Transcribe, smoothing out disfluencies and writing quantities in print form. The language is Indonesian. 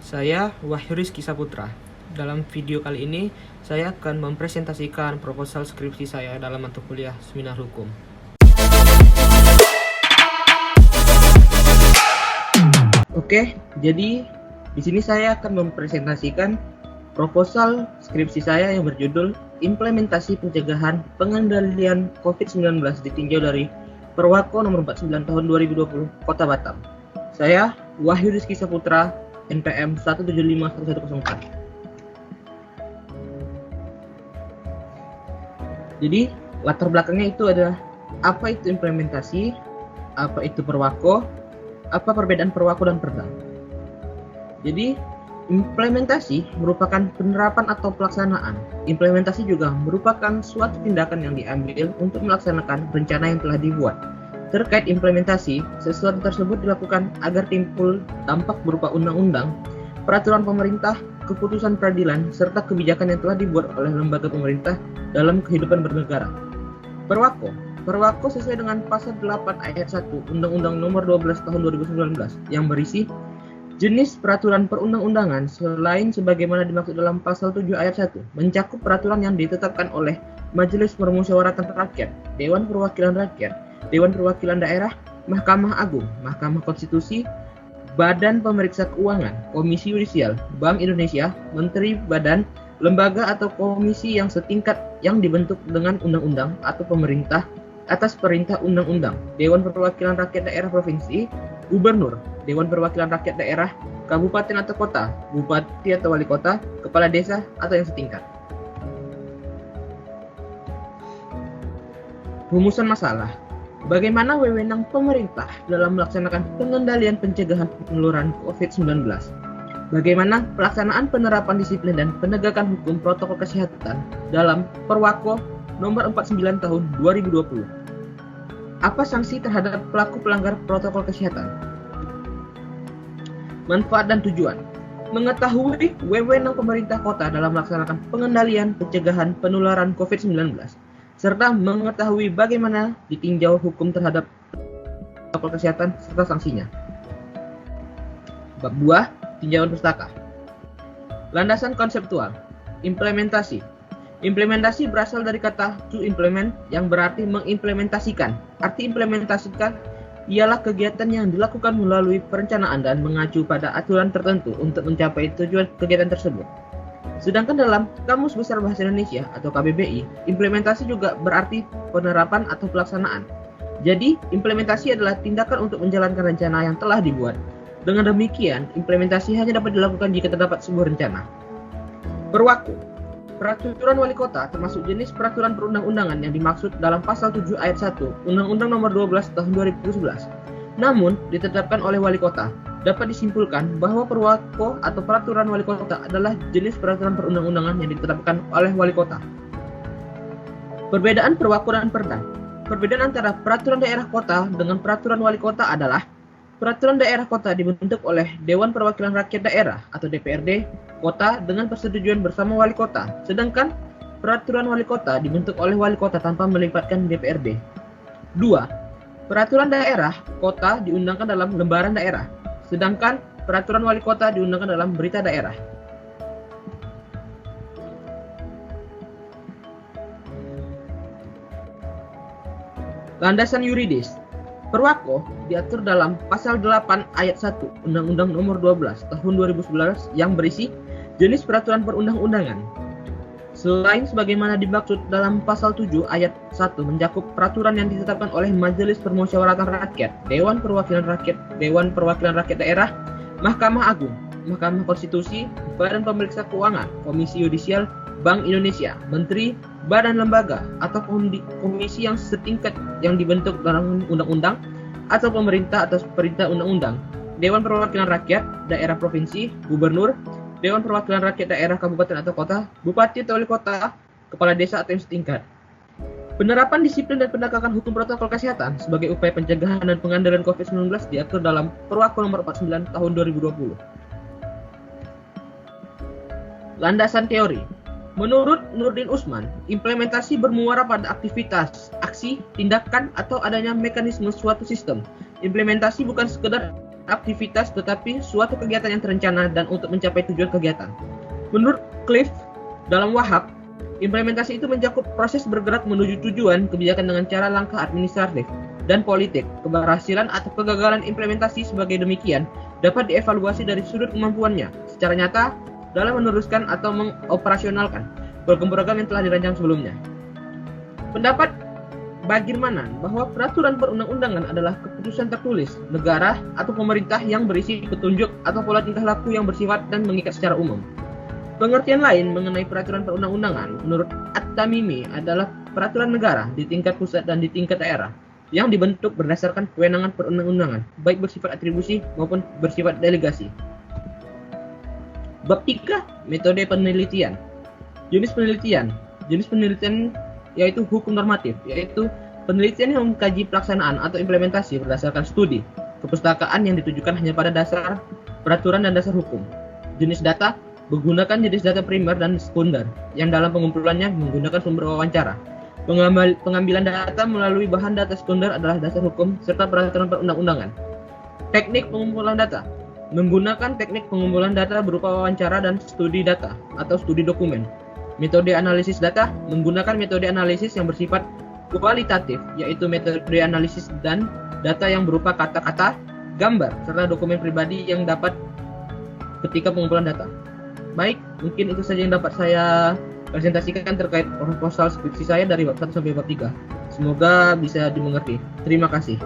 Saya Wahyu Rizky Saputra. Dalam video kali ini, saya akan mempresentasikan proposal skripsi saya dalam mata kuliah Seminar Hukum. Oke, jadi di sini saya akan mempresentasikan proposal skripsi saya yang berjudul Implementasi Pencegahan Pengendalian COVID-19 ditinjau dari Perwako nomor 49 tahun 2020 Kota Batam. Saya Wahyu Rizky Saputra, NPM 1751104. Jadi latar belakangnya itu adalah apa itu implementasi, apa itu perwako, apa perbedaan perwako dan perda. Jadi implementasi merupakan penerapan atau pelaksanaan. Implementasi juga merupakan suatu tindakan yang diambil untuk melaksanakan rencana yang telah dibuat. Terkait implementasi, sesuatu tersebut dilakukan agar timbul dampak berupa undang-undang, peraturan pemerintah, keputusan peradilan, serta kebijakan yang telah dibuat oleh lembaga pemerintah dalam kehidupan bernegara. Perwako sesuai dengan pasal 8 ayat 1 Undang-Undang Nomor 12 Tahun 2019 yang berisi jenis peraturan perundang-undangan selain sebagaimana dimaksud dalam pasal 7 ayat 1 mencakup peraturan yang ditetapkan oleh Majelis Permusyawaratan Rakyat, Dewan Perwakilan Rakyat, Dewan Perwakilan Daerah, Mahkamah Agung, Mahkamah Konstitusi, Badan Pemeriksa Keuangan, Komisi Yudisial, Bank Indonesia, Menteri, Badan, lembaga atau komisi yang setingkat yang dibentuk dengan undang-undang atau pemerintah atas perintah undang-undang, Dewan Perwakilan Rakyat Daerah Provinsi, Gubernur, Dewan Perwakilan Rakyat Daerah, Kabupaten atau Kota, Bupati atau Wali Kota, Kepala Desa atau yang setingkat. Rumusan masalah. Bagaimana wewenang pemerintah dalam melaksanakan pengendalian pencegahan penularan COVID-19? Bagaimana pelaksanaan penerapan disiplin dan penegakan hukum protokol kesehatan dalam Perwako nomor 49 tahun 2020? Apa sanksi terhadap pelaku pelanggar protokol kesehatan? Manfaat dan tujuan. Mengetahui wewenang pemerintah kota dalam melaksanakan pengendalian pencegahan penularan COVID-19 serta mengetahui bagaimana ditinjau hukum terhadap protokol kesehatan serta sanksinya. Bab 2, tinjauan pustaka. Landasan konseptual. Implementasi. Implementasi berasal dari kata to implement yang berarti mengimplementasikan. Arti implementasikan ialah kegiatan yang dilakukan melalui perencanaan dan mengacu pada aturan tertentu untuk mencapai tujuan kegiatan tersebut. Sedangkan dalam Kamus Besar Bahasa Indonesia atau KBBI, implementasi juga berarti penerapan atau pelaksanaan. Jadi, implementasi adalah tindakan untuk menjalankan rencana yang telah dibuat. Dengan demikian, implementasi hanya dapat dilakukan jika terdapat sebuah rencana. Perwako. Peraturan wali kota termasuk jenis peraturan perundang-undangan yang dimaksud dalam pasal 7 ayat 1 Undang-Undang Nomor 12 Tahun 2011. Namun, ditetapkan oleh wali kota. Dapat disimpulkan bahwa perwako atau peraturan wali kota adalah jenis peraturan perundang-undangan yang ditetapkan oleh wali kota. Perbedaan perwako dan perda. Perbedaan antara peraturan daerah kota dengan peraturan wali kota adalah peraturan daerah kota dibentuk oleh Dewan Perwakilan Rakyat Daerah atau DPRD kota dengan persetujuan bersama wali kota, sedangkan peraturan wali kota dibentuk oleh wali kota tanpa melibatkan DPRD. 2. Peraturan daerah kota diundangkan dalam lembaran daerah, sedangkan peraturan wali kota diundangkan dalam berita daerah. Landasan yuridis. Perwako diatur dalam pasal 8 ayat 1 Undang-Undang Nomor 12 Tahun 2011 yang berisi jenis peraturan perundang-undangan. Selain sebagaimana dimaksud dalam pasal 7 ayat 1 mencakup peraturan yang ditetapkan oleh Majelis Permusyawaratan Rakyat, Dewan Perwakilan Rakyat, Dewan Perwakilan Rakyat Daerah, Mahkamah Agung, Mahkamah Konstitusi, Badan Pemeriksa Keuangan, Komisi Yudisial, Bank Indonesia, Menteri, Badan Lembaga, atau komisi yang setingkat yang dibentuk dalam undang-undang atau pemerintah atas perintah undang-undang, Dewan Perwakilan Rakyat, Daerah Provinsi, Gubernur, Dewan Perwakilan Rakyat Daerah Kabupaten atau Kota, Bupati atau Wali Kota, Kepala Desa atau yang setingkat. Penerapan disiplin dan penegakan hukum protokol kesehatan sebagai upaya pencegahan dan pengendalian COVID-19 diatur dalam Perwako nomor 49 tahun 2020. Landasan teori. Menurut Nurdin Usman, implementasi bermuara pada aktivitas, aksi, tindakan, atau adanya mekanisme suatu sistem. Implementasi bukan sekedar aktivitas tetapi suatu kegiatan yang terencana dan untuk mencapai tujuan kegiatan. Menurut Cliff dalam Wahab, implementasi itu mencakup proses bergerak menuju tujuan kebijakan dengan cara langkah administratif dan politik. Keberhasilan atau kegagalan implementasi sebagai demikian dapat dievaluasi dari sudut kemampuannya secara nyata dalam meneruskan atau mengoperasionalkan program-program yang telah dirancang sebelumnya. Pendapat Bagirmanan bahwa peraturan perundang-undangan adalah keputusan tertulis negara atau pemerintah yang berisi petunjuk atau pola tingkah laku yang bersifat dan mengikat secara umum. Pengertian lain mengenai peraturan perundang-undangan menurut At-Tamimi adalah peraturan negara di tingkat pusat dan di tingkat daerah yang dibentuk berdasarkan kewenangan perundang-undangan, baik bersifat atribusi maupun bersifat delegasi. Bab 3. Metode penelitian. Jenis penelitian yaitu hukum normatif, yaitu penelitian yang mengkaji pelaksanaan atau implementasi berdasarkan studi, kepustakaan yang ditujukan hanya pada dasar peraturan dan dasar hukum. Jenis data menggunakan jenis data primer dan sekunder, yang dalam pengumpulannya menggunakan sumber wawancara. Pengambilan data melalui bahan data sekunder adalah dasar hukum serta peraturan perundang-undangan. Teknik pengumpulan data menggunakan teknik pengumpulan data berupa wawancara dan studi data atau studi dokumen. Metode analisis data menggunakan metode analisis yang bersifat kualitatif, yaitu metode analisis dan data yang berupa kata-kata, gambar, serta dokumen pribadi yang dapat ketika pengumpulan data. Baik, mungkin itu saja yang dapat saya presentasikan terkait proposal skripsi saya dari bab 1 sampai bab 3. Semoga bisa dimengerti. Terima kasih.